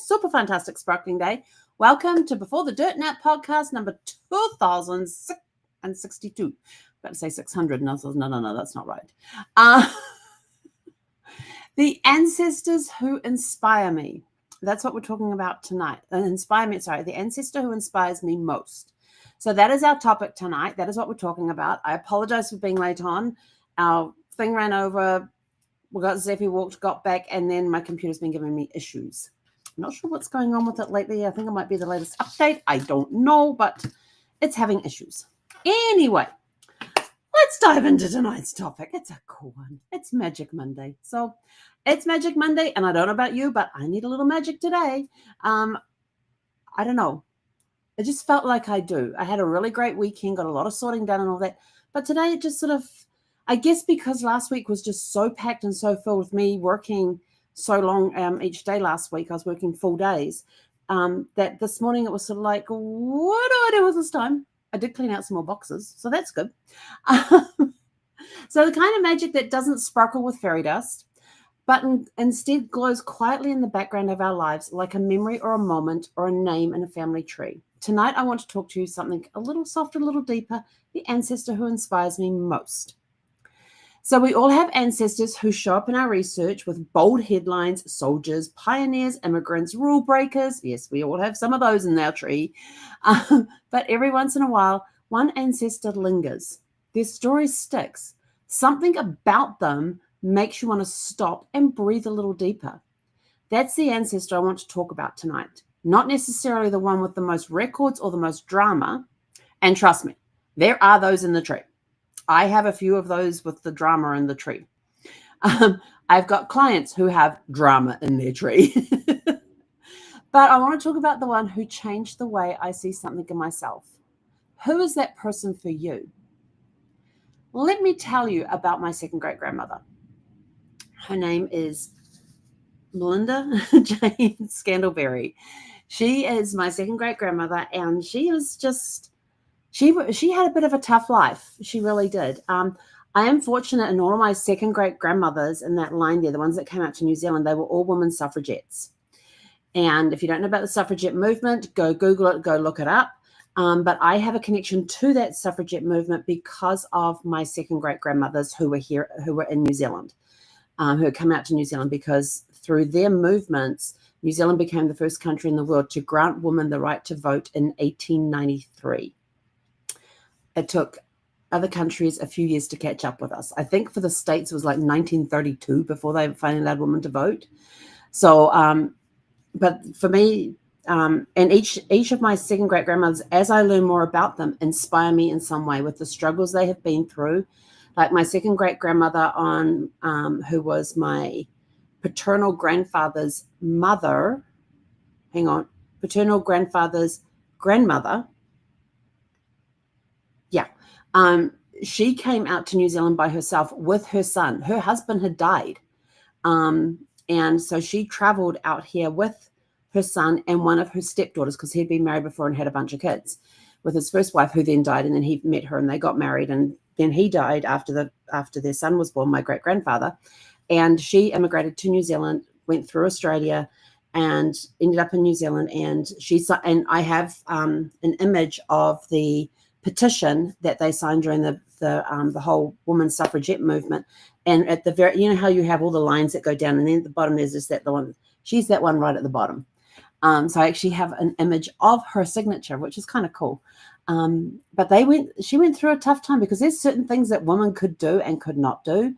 super fantastic sparkling day. Welcome to Before the Dirt Nap podcast number 2062. I'm about to say 600. No, that's not right. The ancestors who inspire me. That's what we're talking about tonight. The ancestor who inspires me most. So that is our topic tonight. That is what we're talking about. I apologize for being late on. Our thing ran over. We got Zeffy got back, and then my computer's been giving me issues. I'm not sure what's going on with it lately. I think it might be the latest update. I don't know, but it's having issues. Anyway, let's dive into tonight's topic. It's a cool one. It's Magic Monday. So it's Magic Monday, and I don't know about you, but I need a little magic today. I don't know. It just felt like I do. I had a really great weekend, got a lot of sorting done and all that. But today it just sort of, I guess because last week was just so packed and so full with me working so long each day last week. I was working full days. That this morning it was sort of like, what do I do with this time? I did clean out some more boxes, so that's good. So the kind of magic that doesn't sparkle with fairy dust, but instead glows quietly in the background of our lives like a memory or a moment or a name in a family tree. Tonight I want to talk to you something a little softer, a little deeper, the ancestor who inspires me most. So we all have ancestors who show up in our research with bold headlines: soldiers, pioneers, immigrants, rule breakers. Yes, we all have some of those in our tree. But every once in a while, one ancestor lingers. Their story sticks. Something about them makes you want to stop and breathe a little deeper. That's the ancestor I want to talk about tonight. Not necessarily the one with the most records or the most drama. And trust me, there are those in the tree. I have a few of those with the drama in the tree. I've got clients who have drama in their tree. But I want to talk about the one who changed the way I see something in myself. Who is that person for you? Let me tell you about my second great-grandmother. Her name is Melinda Jane Scandalberry. She is my second great-grandmother, and she was just... She had a bit of a tough life. She really did. I am fortunate in all of my second great-grandmothers in that line there, the ones that came out to New Zealand, they were all women suffragettes. And if you don't know about the suffragette movement, go Google it, go look it up. But I have a connection to that suffragette movement because of my second great-grandmothers who were in New Zealand, who had come out to New Zealand, because through their movements, New Zealand became the first country in the world to grant women the right to vote in 1893. It took other countries a few years to catch up with us. I think for the States, it was like 1932 before they finally allowed women to vote. So, but for me, and each of my second great-grandmothers, as I learn more about them, inspire me in some way with the struggles they have been through. Like my second great-grandmother who was my paternal grandfather's mother, paternal grandfather's grandmother. Yeah. She came out to New Zealand by herself with her son. Her husband had died. And so she traveled out here with her son and one of her stepdaughters, because he'd been married before and had a bunch of kids with his first wife, who then died. And then he met her and they got married. And then he died after their son was born, my great-grandfather. And she immigrated to New Zealand, went through Australia, and ended up in New Zealand. And I have an image of the petition that they signed during the whole women's suffragette movement. And at the very, you know how you have all the lines that go down, and then at the bottom there's just the one. She's that one right at the bottom. So I actually have an image of her signature, which is kind of cool. But she went through a tough time because there's certain things that women could do and could not do.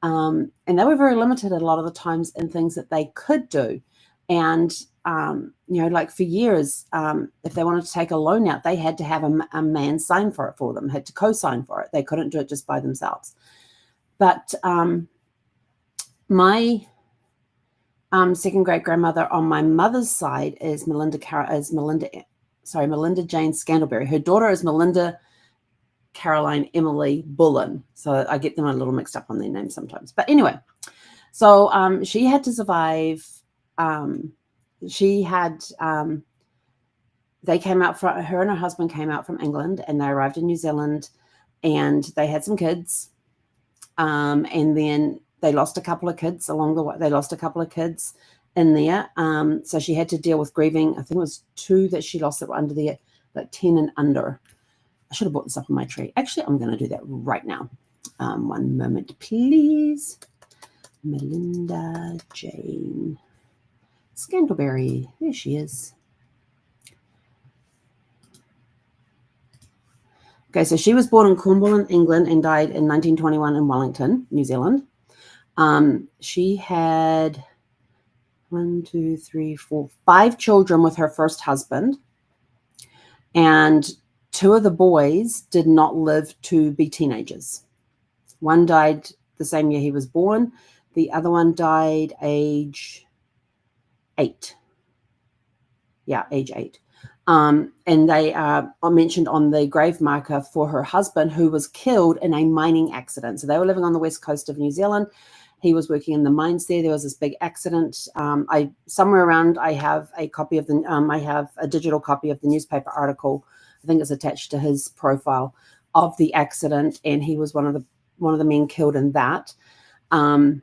And they were very limited a lot of the times in things that they could do. And, like for years, if they wanted to take a loan out, they had to have a man sign for it for them, had to co-sign for it. They couldn't do it just by themselves. But my second great-grandmother on my mother's side is Melinda Jane Scandalberry. Her daughter is Melinda Caroline Emily Bullen. So I get them a little mixed up on their names sometimes. But anyway, so she had to survive. They came out from, her and her husband came out from England, and they arrived in New Zealand, and they had some kids. And then they lost a couple of kids along the way. They lost a couple of kids in there. So she had to deal with grieving. I think it was 2 that she lost that were under the 10 and under. I should have brought this up on my tree. Actually, I'm going to do that right now. One moment, please. Melinda Jane Scantleberry. There she is. Okay, so she was born in Cornwall in England and died in 1921 in Wellington, New Zealand. She had 5 children with her first husband, and 2 of the boys did not live to be teenagers. One died the same year he was born. The other one died age 8. Yeah, age 8. And they are mentioned on the grave marker for her husband, who was killed in a mining accident. So they were living on the west coast of New Zealand. He was working in the mines there. There was this big accident. Somewhere around, I have a copy of I have a digital copy of the newspaper article. I think it's attached to his profile of the accident, and he was one of the men killed in that. And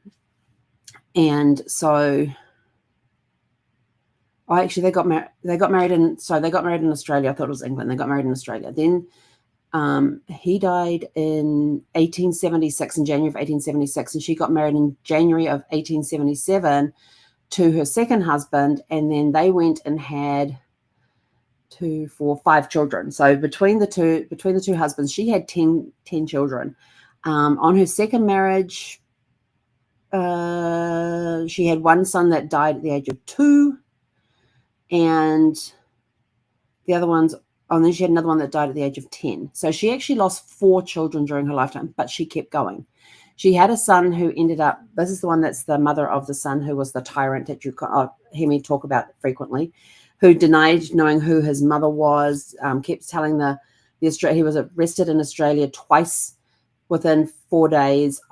so. Oh, actually, they got married in Australia. I thought it was England. They got married in Australia. Then he died in 1876, in January of 1876, and she got married in January of 1877 to her second husband, and then they went and had 2, 4, 5 children. So between the two husbands, she had 10 children. On her second marriage, she had one son that died at the age of 2. And the other ones, and then she had another one that died at the age of 10. So she actually lost 4 children during her lifetime, but she kept going. She had a son who ended up, this is the one that's the mother of the son who was the tyrant that you hear me talk about frequently, who denied knowing who his mother was, kept telling he was arrested in Australia twice within 4 days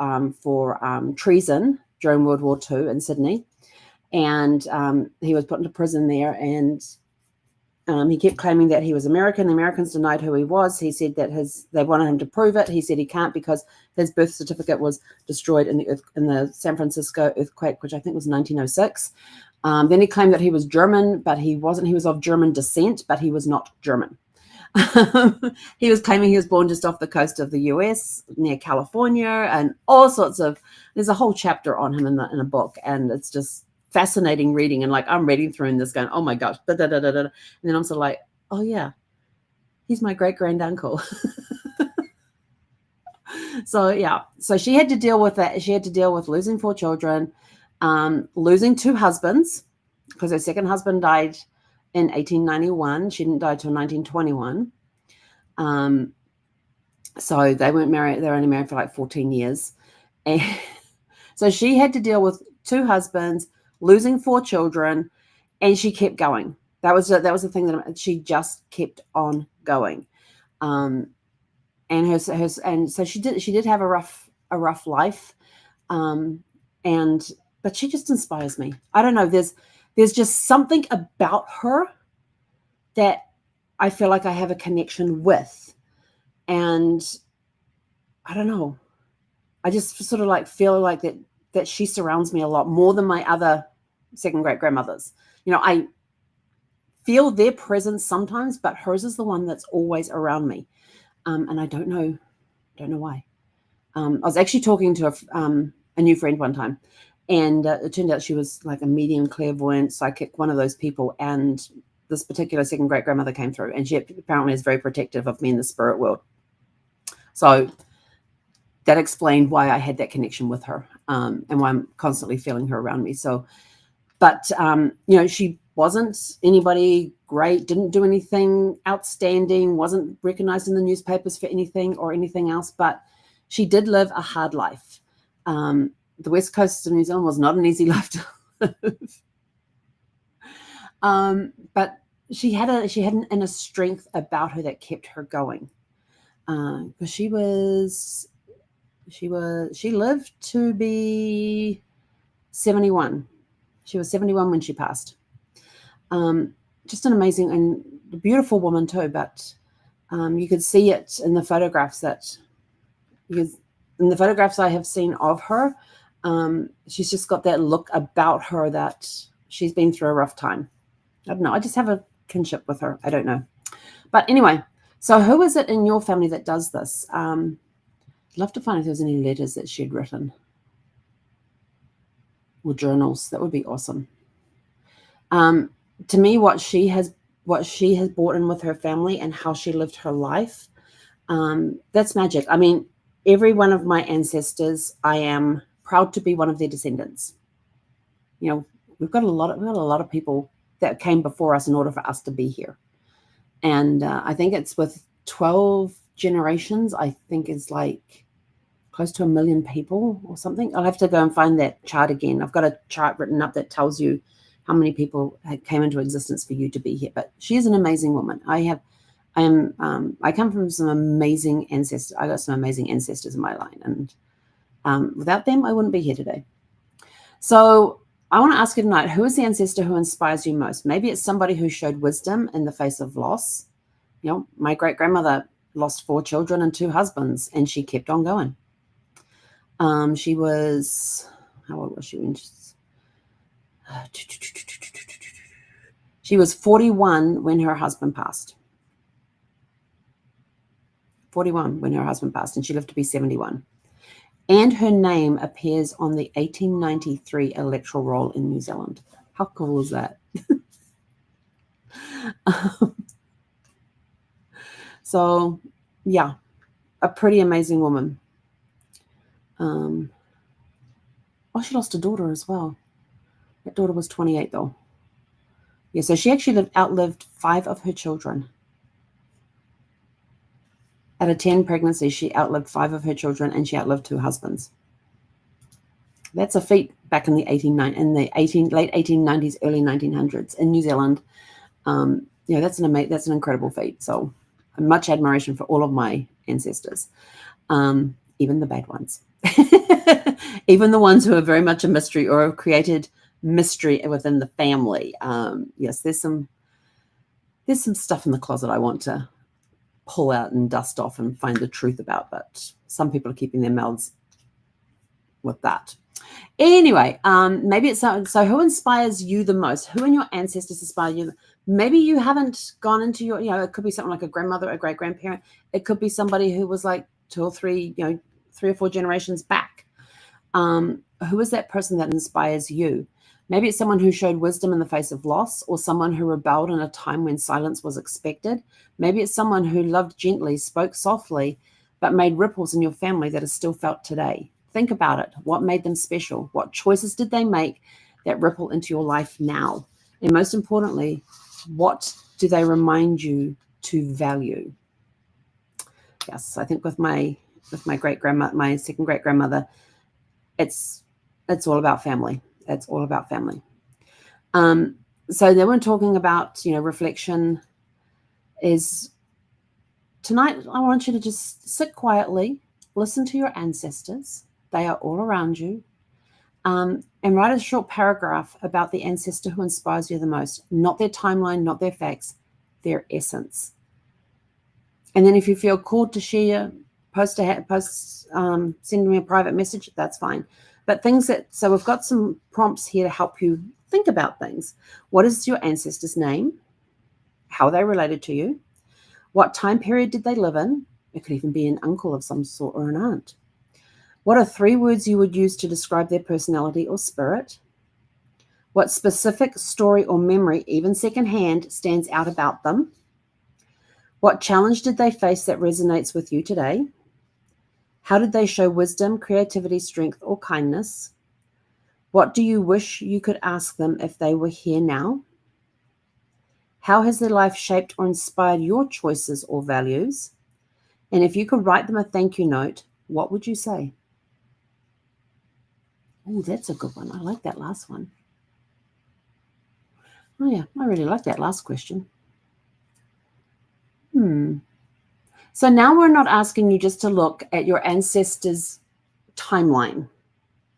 for treason during World War II in Sydney. And he was put into prison there, and he kept claiming that he was American. The Americans denied who he was. He said that they wanted him to prove it. He said he can't because his birth certificate was destroyed in the San Francisco earthquake, which I think was 1906. Then he claimed that he was German, but he wasn't. He was of German descent, but he was not German. He was claiming he was born just off the coast of the US near California, and all sorts of. There's a whole chapter on him in a book, and it's just fascinating reading. And like I'm reading through this going, oh my gosh, and then I'm sort of like, oh yeah, he's my great grand uncle. So yeah, so she had to deal with that. She had to deal with losing 4 children, losing 2 husbands, because her second husband died in 1891. She didn't die till 1921. So they weren't married. They were only married for like 14 years. And so she had to deal with 2 husbands, losing 4 children, and she kept going. That was the thing that she just kept on going. And so she did have a rough life. But she just inspires me. I don't know. There's just something about her that I feel like I have a connection with. And I don't know. I just sort of like feel like that she surrounds me a lot more than my other second great grandmothers. You know, I feel their presence sometimes, but hers is the one that's always around me. And I don't know why. I was actually talking to a new friend one time, and it turned out she was like a medium clairvoyant psychic, one of those people. And this particular second great grandmother came through, and she apparently is very protective of me in the spirit world. So that explained why I had that connection with her, and why I'm constantly feeling her around me. So, but she wasn't anybody great, didn't do anything outstanding, wasn't recognized in the newspapers for anything or anything else, but she did live a hard life. The west coast of New Zealand was not an easy life to live. But she had an inner strength about her that kept her going. Because she lived to be 71. She was 71 when she passed. Just an amazing and beautiful woman too, but you could see it in the photographs in the photographs I have seen of her. She's just got that look about her that she's been through a rough time. I don't know. I just have a kinship with her. I don't know. But anyway, so who is it in your family that does this? I'd love to find if there's any letters that she'd written or journals. That would be awesome. To me, what she has brought in with her family and how she lived her life, that's magic. I mean, every one of my ancestors, I am proud to be one of their descendants. You know, we've got a lot of people that came before us in order for us to be here. And I think it's with 12 generations, I think it's like close to 1 million people or something. I'll have to go and find that chart again. I've got a chart written up that tells you how many people came into existence for you to be here. But she is an amazing woman. I come from some amazing ancestors. I got some amazing ancestors in my line. And without them, I wouldn't be here today. So I want to ask you tonight, who is the ancestor who inspires you most? Maybe it's somebody who showed wisdom in the face of loss. You know, my great-grandmother lost 4 children and 2 husbands, and she kept on going. She was, how old was she when she was 41 when her husband passed. 41 when her husband passed, and she lived to be 71. And her name appears on the 1893 electoral roll in New Zealand. How cool is that? So, yeah, a pretty amazing woman. She lost a daughter as well. That daughter was 28, though. Yeah, so she actually outlived 5 of her children. Out of 10 pregnancies, she outlived 5 of her children, and she outlived 2 husbands. That's a feat back in the late 1890s, early 1900s in New Zealand. That's an incredible feat. So, much admiration for all of my ancestors, even the bad ones, even the ones who are very much a mystery or have created mystery within the family. Yes, there's some stuff in the closet I want to pull out and dust off and find the truth about, but some people are keeping their mouths with that. Anyway, maybe it's so who inspires you the most? Who in your ancestors inspire you? Maybe you haven't gone into your, it could be something like a grandmother, a great grandparent. It could be somebody who was like 2 or 3, 3 or 4 generations back. Who is that person that inspires you? Maybe it's someone who showed wisdom in the face of loss, or someone who rebelled in a time when silence was expected. Maybe it's someone who loved gently, spoke softly, but made ripples in your family that are still felt today. Think about it. What made them special? What choices did they make that ripple into your life now? And most importantly, what do they remind you to value? Yes, I think with my great-grandmother, my second great-grandmother, it's all about family. It's all about family. So then we're talking about, reflection is tonight. I want you to just sit quietly, listen to your ancestors. They are all around you. And write a short paragraph about the ancestor who inspires you the most. Not their timeline, not their facts, their essence. And then if you feel called to share, send me a private message, that's fine. But so we've got some prompts here to help you think about things. What is your ancestor's name? How are they related to you? What time period did they live in? It could even be an uncle of some sort or an aunt. What are 3 words you would use to describe their personality or spirit? What specific story or memory, even secondhand, stands out about them? What challenge did they face that resonates with you today? How did they show wisdom, creativity, strength, or kindness? What do you wish you could ask them if they were here now? How has their life shaped or inspired your choices or values? And if you could write them a thank you note, what would you say? Oh, that's a good one. I like that last one. Oh, yeah, I really like that last question. So now we're not asking you just to look at your ancestors' timeline,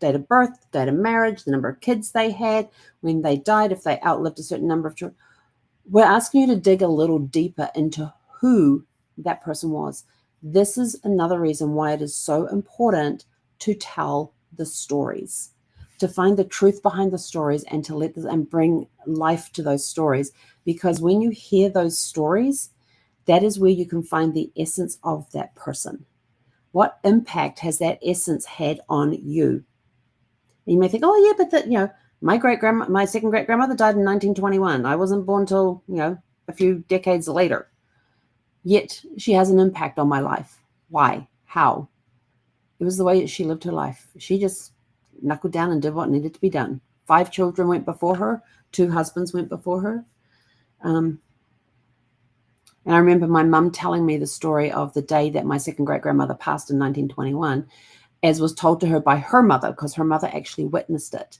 date of birth, date of marriage, the number of kids they had, when they died, if they outlived a certain number of children. We're asking you to dig a little deeper into who that person was. This is another reason why it is so important to tell the stories. to find the truth behind the stories and to let them and bring life to those stories. Because when you hear those stories, that is where you can find the essence of that person. What impact has that essence had on you? You may think, oh yeah, but my second great grandmother died in 1921. I wasn't born till a few decades later. Yet she has an impact on my life. Why? How? It was the way that she lived her life. She just knuckled down and did what needed to be done. 5 children went before her. 2 husbands went before her. And I remember my mum telling me the story of the day that my second great grandmother passed in 1921, as was told to her by her mother, because her mother actually witnessed it,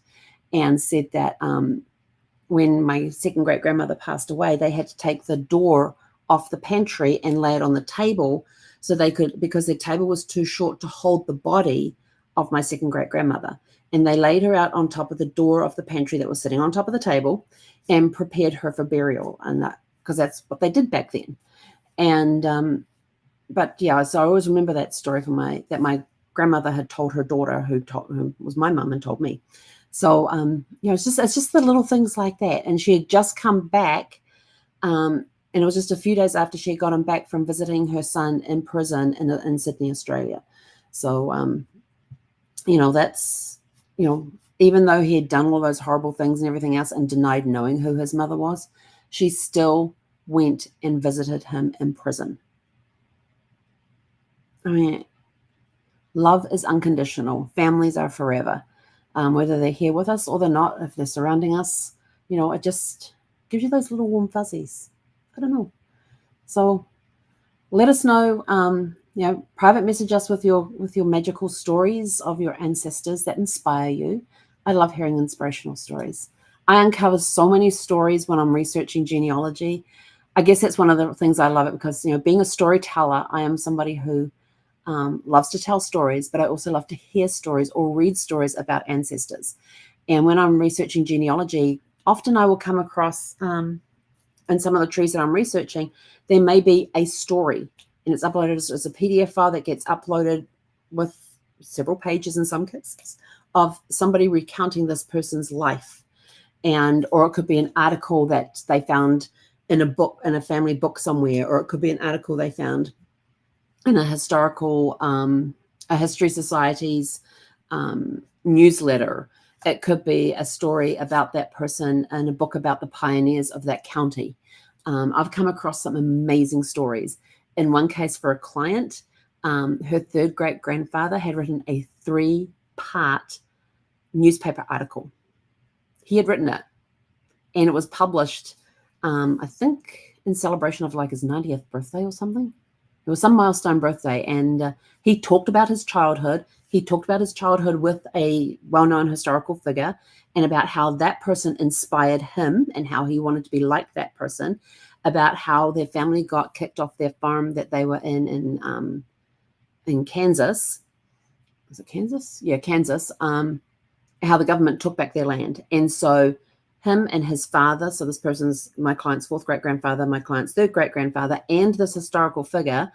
and said that when my second great grandmother passed away, they had to take the door off the pantry and lay it on the table so they could, because their table was too short to hold the body of my second great grandmother. And they laid her out on top of the door of the pantry that was sitting on top of the table and prepared her for burial. And that, because that's what they did back then. And but yeah, so I always remember that story from that my grandmother had told her daughter, who was my mum, and told me. So it's just the little things like that. And she had just come back, and it was just a few days after she had gotten back from visiting her son in prison in Sydney, Australia. So that's even though he had done all those horrible things and everything else and denied knowing who his mother was, she still went and visited him in prison. I mean, love is unconditional. Families are forever. Whether they're here with us or they're not, if they're surrounding us, it just gives you those little warm fuzzies. I don't know. So let us know, private message us with your magical stories of your ancestors that inspire you. I love hearing inspirational stories. I uncover so many stories when I'm researching genealogy. I guess that's one of the things I love it because, being a storyteller, I am somebody who loves to tell stories, but I also love to hear stories or read stories about ancestors. And when I'm researching genealogy, often I will come across, in some of the trees that I'm researching, there may be a story, and it's uploaded as a PDF file that gets uploaded with several pages in some cases of somebody recounting this person's life. Or it could be an article that they found in a book, in a family book somewhere, or it could be an article they found in a history society's newsletter. It could be a story about that person in a book about the pioneers of that county. I've come across some amazing stories. In one case for a client, her third great grandfather had written a 3-part newspaper article. He had written it, and it was published, I think, in celebration of like his 90th birthday or something. It was some milestone birthday, and he talked about his childhood. He talked about his childhood with a well-known historical figure and about how that person inspired him and how he wanted to be like that person, about how their family got kicked off their farm that they were in Kansas. Was it Kansas? Yeah, Kansas. How the government took back their land. And so him and his father, so this person's my client's 4th great-grandfather, my client's 3rd great-grandfather, and this historical figure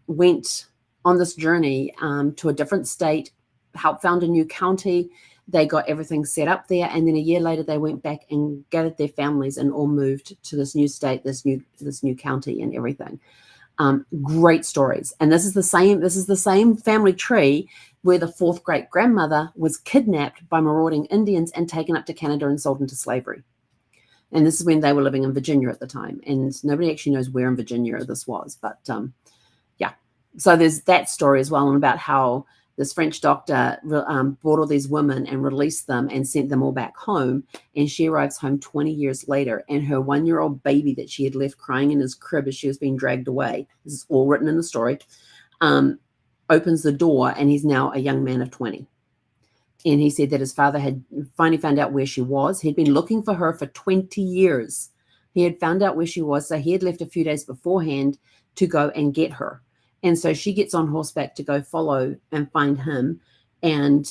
went on this journey to a different state, helped found a new county. They got everything set up there, and then a year later they went back and gathered their families and all moved to this new state, this new county and everything. Great stories. And this is the same family tree where the 4th great-grandmother was kidnapped by marauding Indians and taken up to Canada and sold into slavery. And this is when they were living in Virginia at the time. And nobody actually knows where in Virginia this was. But yeah, so there's that story as well, and about how this French doctor brought all these women and released them and sent them all back home. And she arrives home 20 years later, and her 1-year-old baby that she had left crying in his crib as she was being dragged away, this is all written in the story, opens the door, and he's now a young man of 20. And he said that his father had finally found out where she was. He'd been looking for her for 20 years. He had found out where she was, so he had left a few days beforehand to go and get her. And so she gets on horseback to go follow and find him, and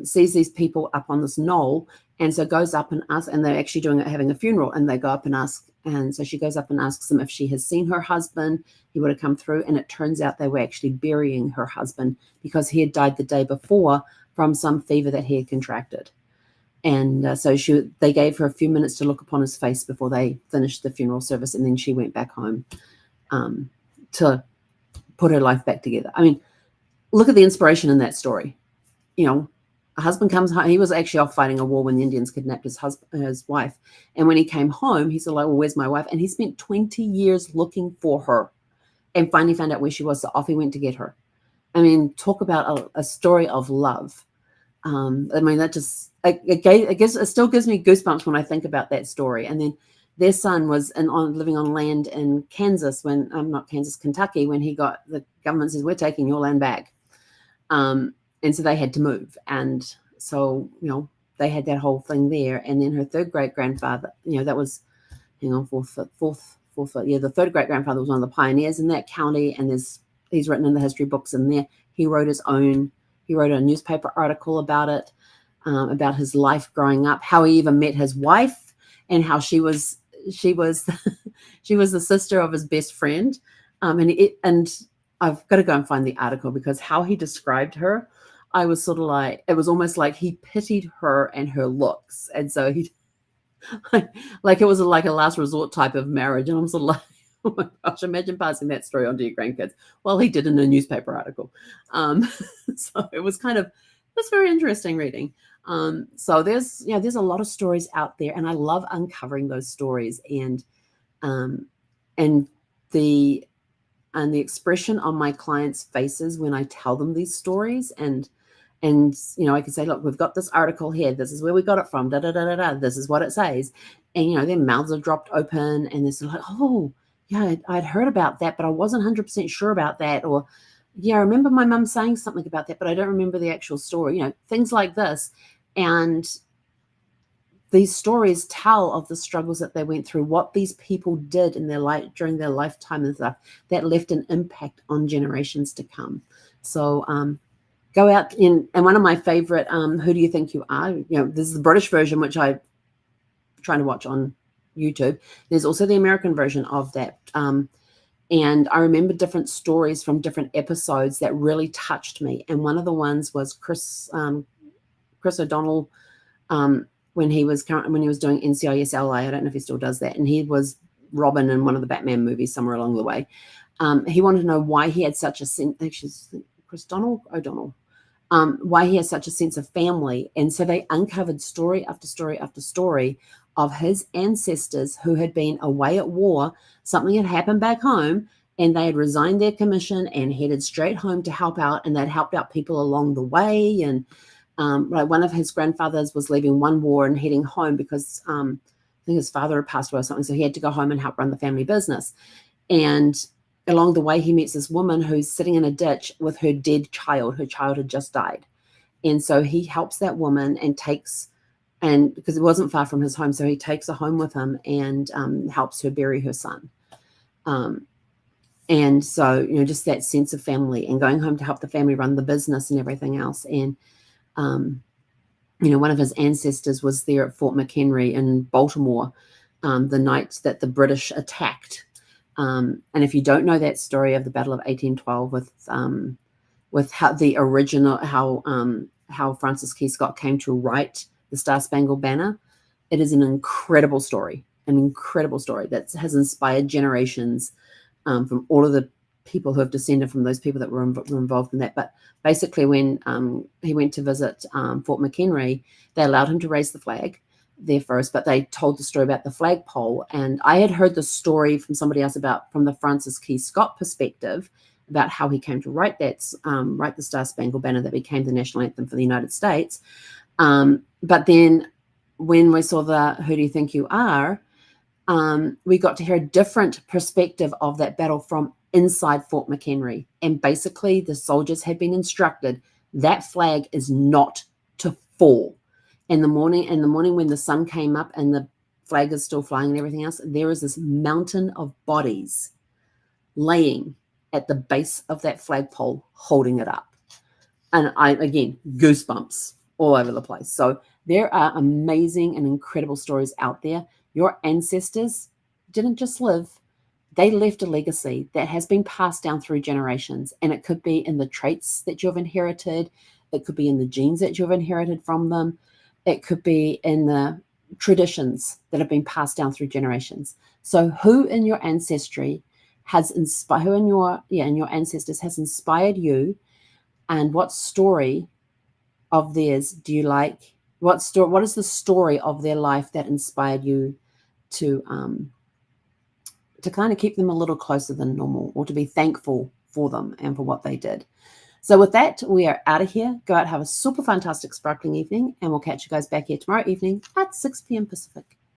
sees these people up on this knoll, and so goes up and asks, and they're actually having a funeral, and they go up and ask, and so she goes up and asks him if she has seen her husband. He would have come through, and it turns out they were actually burying her husband because he had died the day before from some fever that he had contracted. And so they gave her a few minutes to look upon his face before they finished the funeral service, and then she went back home to put her life back together. I mean, look at the inspiration in that story. You know, a husband comes home. He was actually off fighting a war when the Indians kidnapped his wife. And when he came home, he said, like, well, where's my wife? And he spent 20 years looking for her and finally found out where she was. So off he went to get her. I mean, talk about a story of love. I mean, that just, it still gives me goosebumps when I think about that story. And then their son was living on land in Kansas not Kansas, Kentucky, when the government says, we're taking your land back. And so they had to move. And so, they had that whole thing there. And then her third great grandfather, that was, the third great grandfather was one of the pioneers in that county. And he's written in the history books in there. He wrote a newspaper article about it, about his life growing up, how he even met his wife, and how she was she was the sister of his best friend. And I've got to go and find the article, because how he described her, I was sort of like, it was almost like he pitied her and her looks. And so he, like it was like a last resort type of marriage. And I'm sort of like, oh my gosh, imagine passing that story on to your grandkids. Well, he did in a newspaper article. So it was very interesting reading. So there's a lot of stories out there, and I love uncovering those stories, and the expression on my clients' faces when I tell them these stories, and I can say, look, we've got this article here. This is where we got it from. Da da da da da. This is what it says, and their mouths are dropped open, and they're sort of like, oh yeah, I'd heard about that, but I wasn't 100% sure about that, or yeah, I remember my mum saying something about that, but I don't remember the actual story. Things like this, and these stories tell of the struggles that they went through, what these people did in their life during their lifetime and stuff that left an impact on generations to come. So go out and one of my favorite, Who Do You Think You Are? This is the British version, which I'm trying to watch on YouTube. There's also the American version of that. And I remember different stories from different episodes that really touched me. And one of the ones was Chris O'Donnell, when he was doing NCIS LA. I don't know if he still does that. And he was Robin in one of the Batman movies somewhere along the way. He wanted to know why he had such a sense. Chris O'Donnell. Why he has such a sense of family. And so they uncovered story after story after story of his ancestors who had been away at war. Something had happened back home, and they had resigned their commission and headed straight home to help out, and they'd helped out people along the way. And like one of his grandfathers was leaving one war and heading home because I think his father had passed away or something, so he had to go home and help run the family business. And along the way, he meets this woman who's sitting in a ditch with her dead child. Her child had just died. And so he helps that woman and because it wasn't far from his home, so he takes her home with him and helps her bury her son. And so, just that sense of family and going home to help the family run the business and everything else. And, one of his ancestors was there at Fort McHenry in Baltimore the night that the British attacked. And if you don't know that story of the Battle of 1812 with how Francis Key Scott came to write the Star-Spangled Banner, it is an incredible story that has inspired generations from all of the people who have descended from those people that were involved in that. But basically, when he went to visit Fort McHenry, they allowed him to raise the flag there first, but they told the story about the flagpole. And I had heard the story from somebody else from the Francis Key Scott perspective about how he came to write the Star-Spangled Banner that became the national anthem for the United States. But then when we saw the Who Do You Think You Are, we got to hear a different perspective of that battle from inside Fort McHenry. And basically the soldiers had been instructed that flag is not to fall. In the morning when the sun came up and the flag is still flying and everything else, there is this mountain of bodies laying at the base of that flagpole holding it up. And again, goosebumps all over the place. So there are amazing and incredible stories out there. Your ancestors didn't just live. They left a legacy that has been passed down through generations. And it could be in the traits that you've inherited. It could be in the genes that you've inherited from them. It could be in the traditions that have been passed down through generations. So who in your ancestry has inspired, who in your ancestors has inspired you, and what story of theirs do you like? What is the story of their life that inspired you to kind of keep them a little closer than normal, or to be thankful for them and for what they did? So with that, we are out of here. Go out, have a super fantastic sparkling evening, and we'll catch you guys back here tomorrow evening at 6 p.m. Pacific.